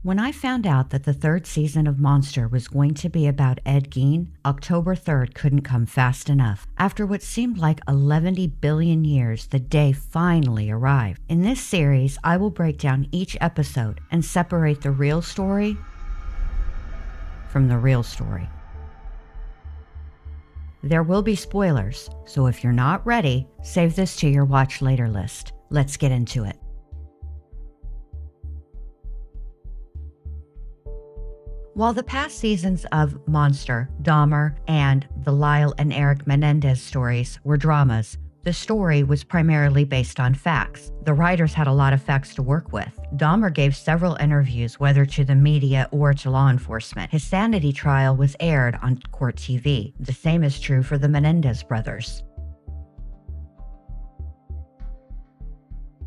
When I found out that the third season of Monster was going to be about Ed Gein, October 3rd couldn't come fast enough. After what seemed like 11 billion years, the day finally arrived. In this series, I will break down each episode and separate the real story from the real story. There will be spoilers, so if you're not ready, save this to your watch later list. Let's get into it. While the past seasons of Monster, Dahmer, and the Lyle and Eric Menendez stories were dramas, the story was primarily based on facts. The writers had a lot of facts to work with. Dahmer gave several interviews, whether to the media or to law enforcement. His sanity trial was aired on court TV. The same is true for the Menendez brothers.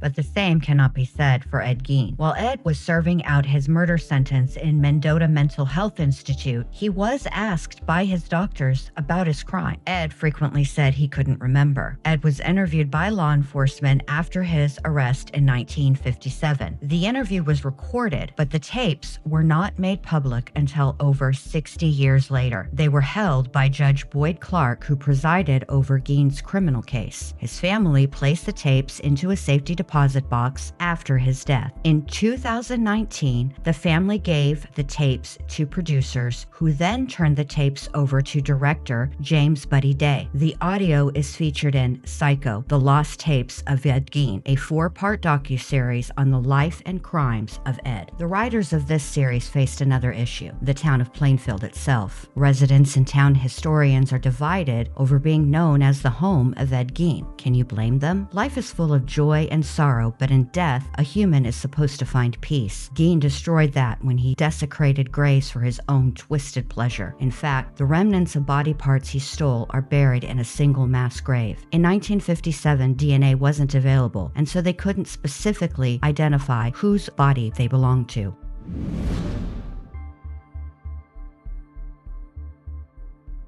But the same cannot be said for Ed Gein. While Ed was serving out his murder sentence in Mendota Mental Health Institute, he was asked by his doctors about his crime. Ed frequently said he couldn't remember. Ed was interviewed by law enforcement after his arrest in 1957. The interview was recorded, but the tapes were not made public until over 60 years later. They were held by Judge Boyd Clark, who presided over Gein's criminal case. His family placed the tapes into a safety deposit box after his death. In 2019, the family gave the tapes to producers, who then turned the tapes over to director James Buddy Day. The audio is featured in Psycho, The Lost Tapes of Ed Gein, a 4-part docuseries on the life and crimes of Ed. The writers of this series faced another issue: the town of Plainfield itself. Residents and town historians are divided over being known as the home of Ed Gein. Can you blame them? Life is full of joy and sorrow, but in death, a human is supposed to find peace. Gein destroyed that when he desecrated graves for his own twisted pleasure. In fact, the remnants of body parts he stole are buried in a single mass grave. In 1957, DNA wasn't available, and so they couldn't specifically identify whose body they belonged to.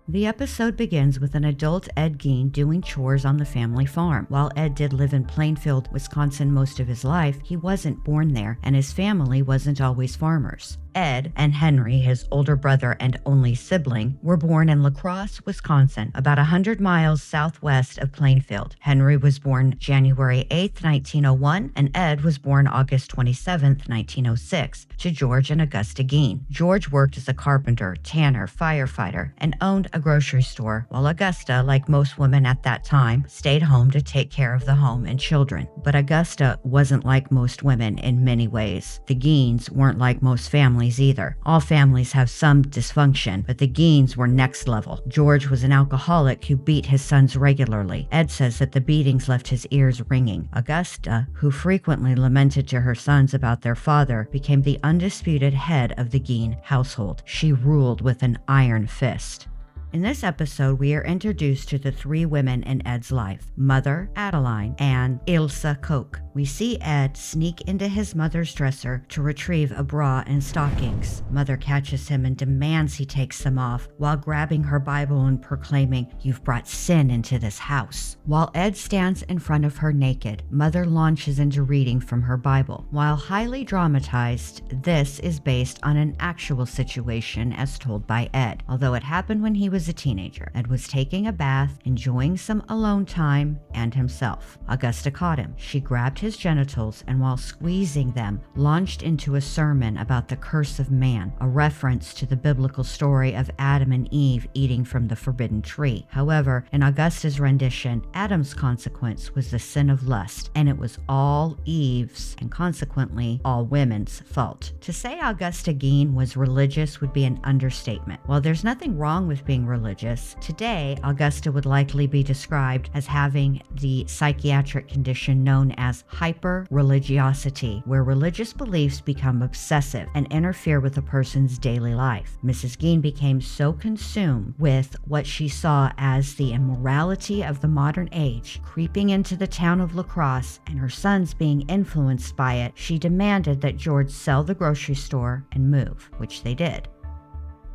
The episode begins with an adult Ed Gein doing chores on the family farm. While Ed did live in Plainfield, Wisconsin most of his life, he wasn't born there, and his family wasn't always farmers. Ed and Henry, his older brother and only sibling, were born in La Crosse, Wisconsin, about 100 miles southwest of Plainfield. Henry was born January 8, 1901, and Ed was born August 27, 1906, to George and Augusta Gein. George worked as a carpenter, tanner, firefighter, and owned a grocery store, while Augusta, like most women at that time, stayed home to take care of the home and children. But Augusta wasn't like most women in many ways. The Geins weren't like most families either. All families have some dysfunction, but the Geins were next level. George was an alcoholic who beat his sons regularly. Ed says that the beatings left his ears ringing. Augusta, who frequently lamented to her sons about their father, became the undisputed head of the Gein household. She ruled with an iron fist. In this episode, we are introduced to the 3 women in Ed's life: Mother, Adeline, and Ilse Koch. We see Ed sneak into his mother's dresser to retrieve a bra and stockings. Mother catches him and demands he takes them off, while grabbing her Bible and proclaiming, "You've brought sin into this house." While Ed stands in front of her naked, Mother launches into reading from her Bible. While highly dramatized, this is based on an actual situation as told by Ed, although it happened when he was a teenager. Ed was taking a bath, enjoying some alone time and himself. Augusta caught him. She grabbed his genitals and, while squeezing them, launched into a sermon about the curse of man, a reference to the biblical story of Adam and Eve eating from the forbidden tree. However, in Augusta's rendition, Adam's consequence was the sin of lust, and it was all Eve's, and consequently all women's, fault. To say Augusta Gein was religious would be an understatement. While there's nothing wrong with being religious, today Augusta would likely be described as having the psychiatric condition known as hyper-religiosity, where religious beliefs become obsessive and interfere with a person's daily life. Mrs. Gein became so consumed with what she saw as the immorality of the modern age creeping into the town of La Crosse, and her sons being influenced by it, she demanded that George sell the grocery store and move, which they did.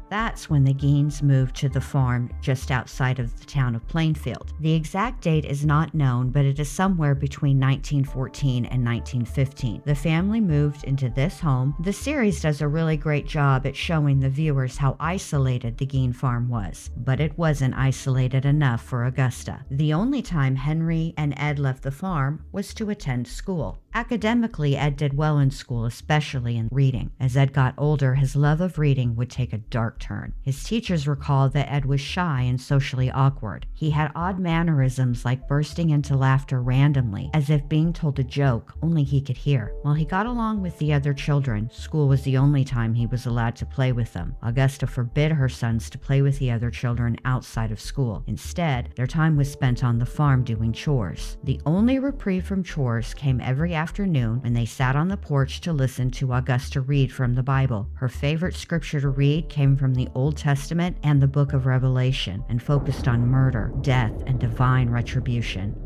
That's when the Geins moved to the farm just outside of the town of Plainfield. The exact date is not known, but it is somewhere between 1914 and 1915. The family moved into this home. The series does a really great job at showing the viewers how isolated the Gein farm was, but it wasn't isolated enough for Augusta. The only time Henry and Ed left the farm was to attend school. Academically, Ed did well in school, especially in reading. As Ed got older, his love of reading would take a dark turn. His teachers recalled that Ed was shy and socially awkward. He had odd mannerisms like bursting into laughter randomly, as if being told a joke only he could hear. While he got along with the other children, school was the only time he was allowed to play with them. Augusta forbid her sons to play with the other children outside of school. Instead, their time was spent on the farm doing chores. The only reprieve from chores came every afternoon when they sat on the porch to listen to Augusta read from the Bible. Her favorite scripture to read came from the Old Testament and the book of Revelation, and focused on murder, death, and divine retribution.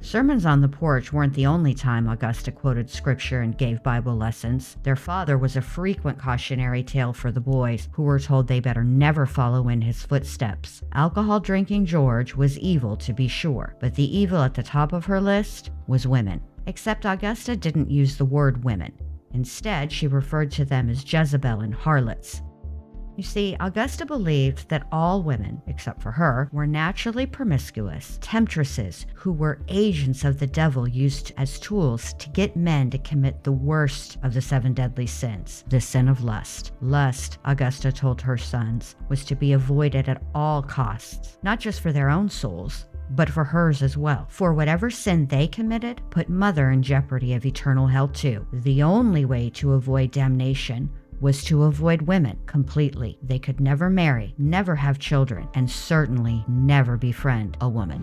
Sermons on the porch weren't the only time Augusta quoted scripture and gave Bible lessons. Their father was a frequent cautionary tale for the boys, who were told they better never follow in his footsteps. Alcohol-drinking George was evil, to be sure, but the evil at the top of her list was women. Except Augusta didn't use the word women. Instead, she referred to them as Jezebel and harlots. You see, Augusta believed that all women, except for her, were naturally promiscuous, temptresses who were agents of the devil used as tools to get men to commit the worst of the 7 deadly sins, the sin of lust. Lust, Augusta told her sons, was to be avoided at all costs, not just for their own souls, but for hers as well. For whatever sin they committed put mother in jeopardy of eternal hell too. The only way to avoid damnation was to avoid women completely. They could never marry, never have children, and certainly never befriend a woman.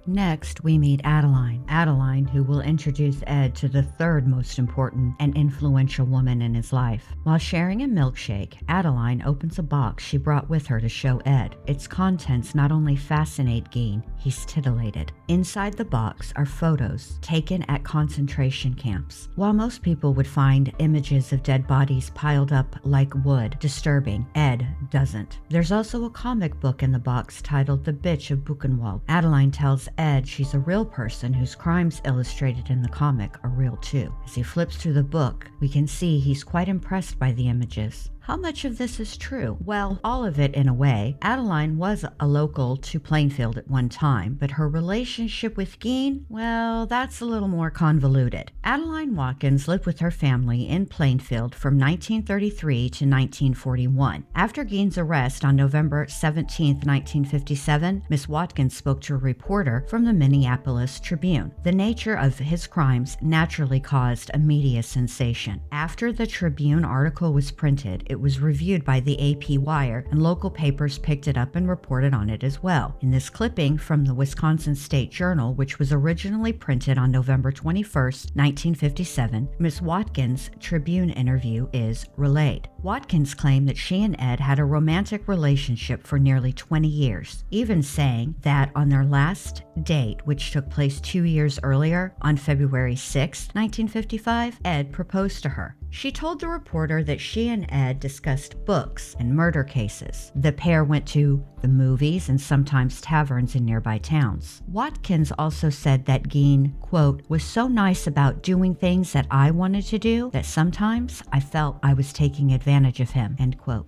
Next, we meet Adeline. Adeline, who will introduce Ed to the third most important and influential woman in his life. While sharing a milkshake, Adeline opens a box she brought with her to show Ed. Its contents not only fascinate Gein, he's titillated. Inside the box are photos taken at concentration camps. While most people would find images of dead bodies piled up like wood disturbing, Ed doesn't. There's also a comic book in the box titled The Bitch of Buchenwald. Adeline tells Ed she's a real person whose crimes illustrated in the comic are real too. As he flips through the book, we can see he's quite impressed by the images. How much of this is true? Well, all of it in a way. Adeline was a local to Plainfield at one time, but her relationship with Gein, well, that's a little more convoluted. Adeline Watkins lived with her family in Plainfield from 1933 to 1941. After Gein's arrest on November 17, 1957, Miss Watkins spoke to a reporter from the Minneapolis Tribune. The nature of his crimes naturally caused a media sensation. After the Tribune article was printed, it was reviewed by the AP Wire, and local papers picked it up and reported on it as well. In this clipping from the Wisconsin State Journal, which was originally printed on November 21, 1957, Miss Watkins' Tribune interview is relayed. Watkins claimed that she and Ed had a romantic relationship for nearly 20 years, even saying that on their last date, which took place 2 years earlier, on February 6, 1955, Ed proposed to her. She told the reporter that she and Ed discussed books and murder cases. The pair went to the movies and sometimes taverns in nearby towns. Watkins also said that Gein, quote, was so nice about doing things that I wanted to do that sometimes I felt I was taking advantage of him, end quote.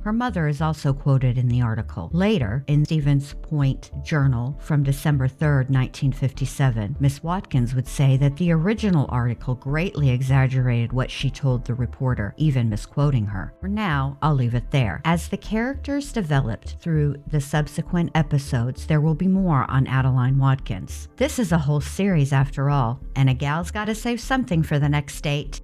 Her mother is also quoted in the article. Later, in Stevens Point Journal from December 3, 1957, Miss Watkins would say that the original article greatly exaggerated what she told the reporter, even misquoting her. For now, I'll leave it there. As the characters developed through the subsequent episodes, there will be more on Adeline Watkins. This is a whole series after all, and a gal's gotta save something for the next date.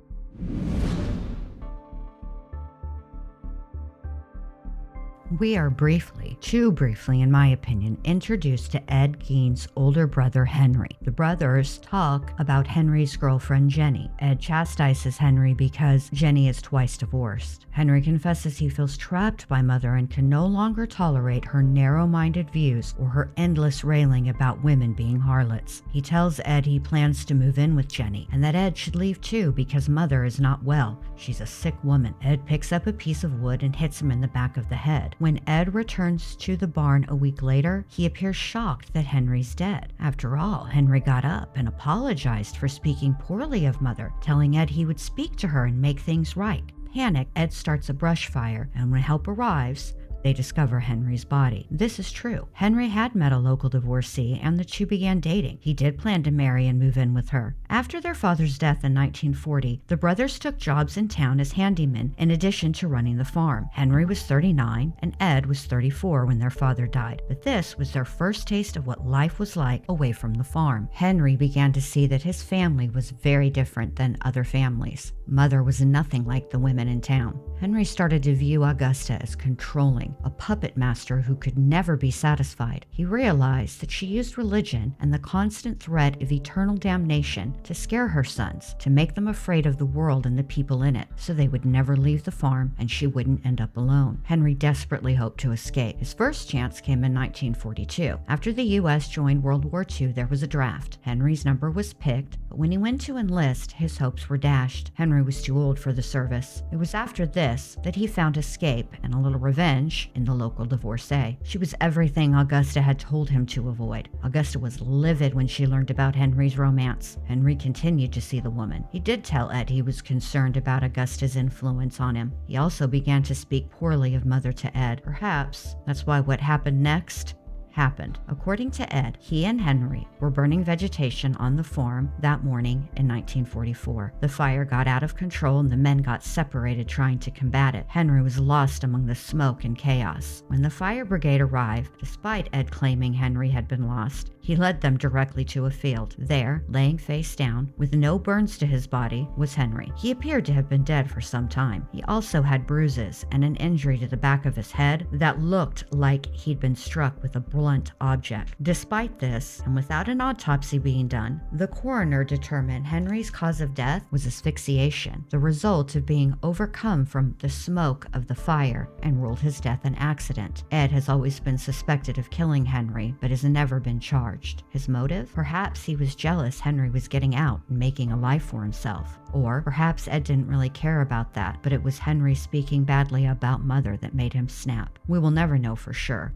We are briefly, too briefly in my opinion, introduced to Ed Gein's older brother Henry. The brothers talk about Henry's girlfriend Jenny. Ed chastises Henry because Jenny is twice divorced. Henry confesses he feels trapped by Mother and can no longer tolerate her narrow-minded views or her endless railing about women being harlots. He tells Ed he plans to move in with Jenny and that Ed should leave too because Mother is not well. She's a sick woman. Ed picks up a piece of wood and hits him in the back of the head. When Ed returns to the barn a week later, he appears shocked that Henry's dead. After all, Henry got up and apologized for speaking poorly of Mother, telling Ed he would speak to her and make things right. Panicked, Ed starts a brush fire, and when help arrives, they discover Henry's body. This is true. Henry had met a local divorcee and the two began dating. He did plan to marry and move in with her. After their father's death in 1940, the brothers took jobs in town as handymen in addition to running the farm. Henry was 39 and Ed was 34 when their father died, but this was their first taste of what life was like away from the farm. Henry began to see that his family was very different than other families. Mother was nothing like the women in town. Henry started to view Augusta as controlling, a puppet master who could never be satisfied. He realized that she used religion and the constant threat of eternal damnation to scare her sons, to make them afraid of the world and the people in it, so they would never leave the farm and she wouldn't end up alone. Henry desperately hoped to escape. His first chance came in 1942. After the U.S. joined World War II, there was a draft. Henry's number was picked, but when he went to enlist, his hopes were dashed. Henry was too old for the service. It was after this that he found escape and a little revenge in the local divorcee. She was everything Augusta had told him to avoid. Augusta was livid when she learned about Henry's romance. Henry continued to see the woman. He did tell Ed he was concerned about Augusta's influence on him. He also began to speak poorly of Mother to Ed. Perhaps that's why what happened next happened. According to Ed, he and Henry were burning vegetation on the farm that morning in 1944. The fire got out of control and the men got separated trying to combat it. Henry was lost among the smoke and chaos. When the fire brigade arrived, despite Ed claiming Henry had been lost, he led them directly to a field. There, laying face down, with no burns to his body, was Henry. He appeared to have been dead for some time. He also had bruises and an injury to the back of his head that looked like he'd been struck with a blunt object. Despite this, and without an autopsy being done, the coroner determined Henry's cause of death was asphyxiation, the result of being overcome from the smoke of the fire, and ruled his death an accident. Ed has always been suspected of killing Henry, but has never been charged. His motive? Perhaps he was jealous Henry was getting out and making a life for himself. Or perhaps Ed didn't really care about that, but it was Henry speaking badly about Mother that made him snap. We will never know for sure.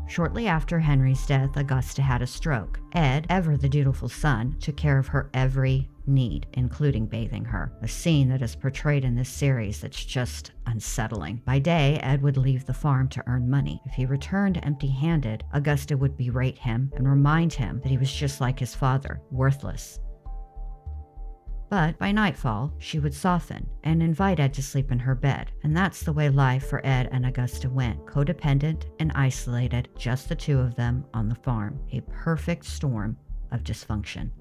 Shortly after Henry's death, Augusta had a stroke. Ed, ever the dutiful son, took care of her every need, including bathing her, a scene that is portrayed in this series that's just unsettling. By day, Ed would leave the farm to earn money. If he returned empty-handed, Augusta would berate him and remind him that he was just like his father, worthless. But by nightfall, she would soften and invite Ed to sleep in her bed. And that's the way life for Ed and Augusta went, codependent and isolated, just the two of them on the farm, a perfect storm of dysfunction.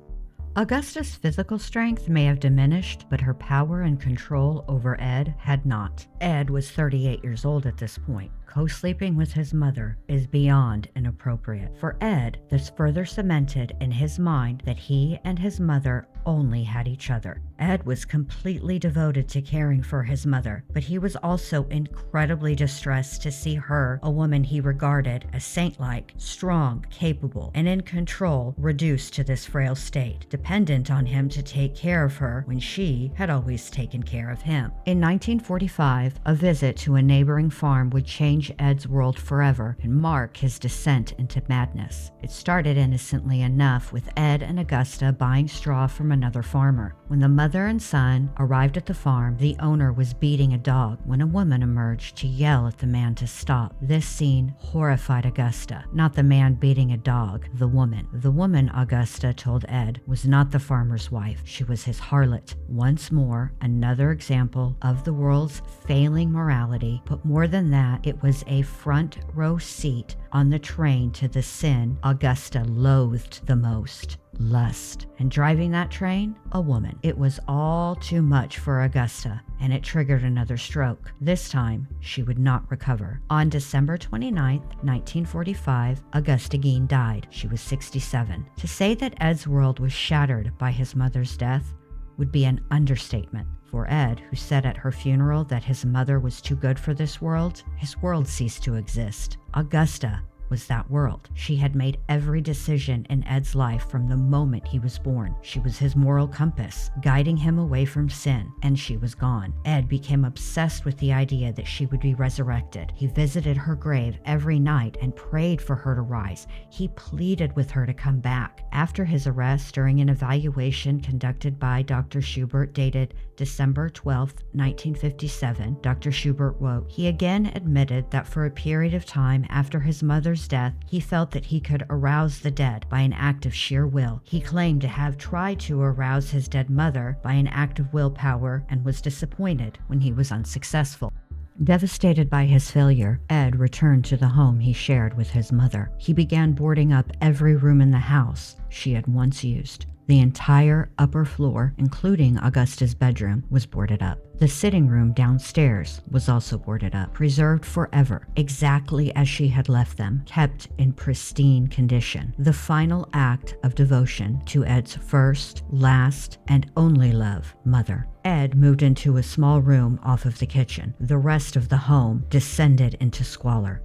Augusta's physical strength may have diminished, but her power and control over Ed had not. Ed was 38 years old at this point. Co-sleeping with his mother is beyond inappropriate. For Ed, this further cemented in his mind that he and his mother only had each other. Ed was completely devoted to caring for his mother, but he was also incredibly distressed to see her, a woman he regarded as saint-like, strong, capable, and in control, reduced to this frail state, dependent on him to take care of her when she had always taken care of him. In 1945, a visit to a neighboring farm would change Ed's world forever and mark his descent into madness. It started innocently enough with Ed and Augusta buying straw from another farmer. When the mother and son arrived at the farm, the owner was beating a dog when a woman emerged to yell at the man to stop. This scene horrified Augusta. Not the man beating a dog, the woman. The woman, Augusta told Ed, was not the farmer's wife. She was his harlot. Once more, another example of the world's failing morality, but more than that, it was a front row seat on the train to the sin Augusta loathed the most. lust. And driving that train, a woman. It was all too much for Augusta, and it triggered another stroke. This time, she would not recover. On December 29, 1945, Augusta Gein died. She was 67. To say that Ed's world was shattered by his mother's death would be an understatement. For Ed, who said at her funeral that his mother was too good for this world, his world ceased to exist. Augusta was that world. She had made every decision in Ed's life from the moment he was born. She was his moral compass, guiding him away from sin, and she was gone. Ed became obsessed with the idea that she would be resurrected. He visited her grave every night and prayed for her to rise. He pleaded with her to come back. After his arrest, during an evaluation conducted by Dr. Schubert dated December 12, 1957, Dr. Schubert wrote, "He again admitted that for a period of time after his mother's death, he felt that he could arouse the dead by an act of sheer will. He claimed to have tried to arouse his dead mother by an act of willpower and was disappointed when he was unsuccessful." Devastated by his failure, Ed returned to the home he shared with his mother. He began boarding up every room in the house she had once used. The entire upper floor, including Augusta's bedroom, was boarded up. The sitting room downstairs was also boarded up, preserved forever, exactly as she had left them, kept in pristine condition. The final act of devotion to Ed's first, last, and only love, mother. Ed moved into a small room off of the kitchen. The rest of the home descended into squalor.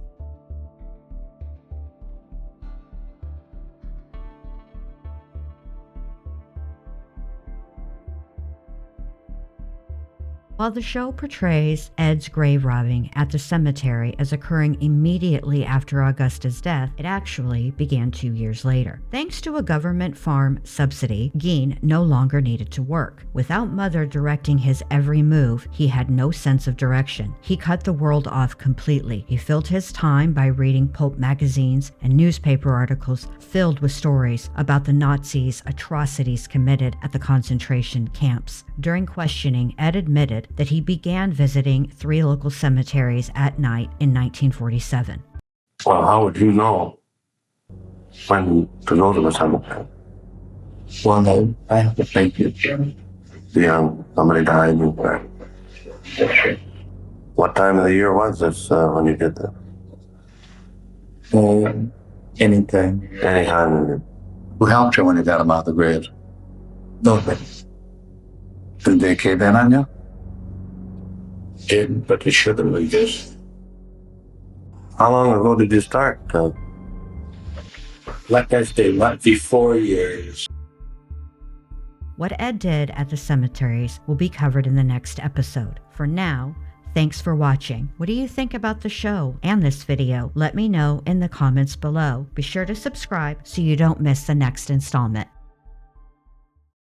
While the show portrays Ed's grave robbing at the cemetery as occurring immediately after Augusta's death, it actually began 2 years later. Thanks to a government farm subsidy, Gein no longer needed to work. Without Mother directing his every move, he had no sense of direction. He cut the world off completely. He filled his time by reading pulp magazines and newspaper articles filled with stories about the Nazis' atrocities committed at the concentration camps. During questioning, Ed admitted that he began visiting 3 local cemeteries at night in 1947. Well, how would you know when to go to the cemetery? Well, no, I have to thank you. Somebody died. What time of the year was this when you did that? Anything. Anytime. Who helped you when you got him out of the grave? Nobody. Did they cave in on you? Didn't, but they should have, I guess. How long ago did you start? Like I said, might be 4 years. What Ed did at the cemeteries will be covered in the next episode. For now, thanks for watching. What do you think about the show and this video? Let me know in the comments below. Be sure to subscribe so you don't miss the next installment.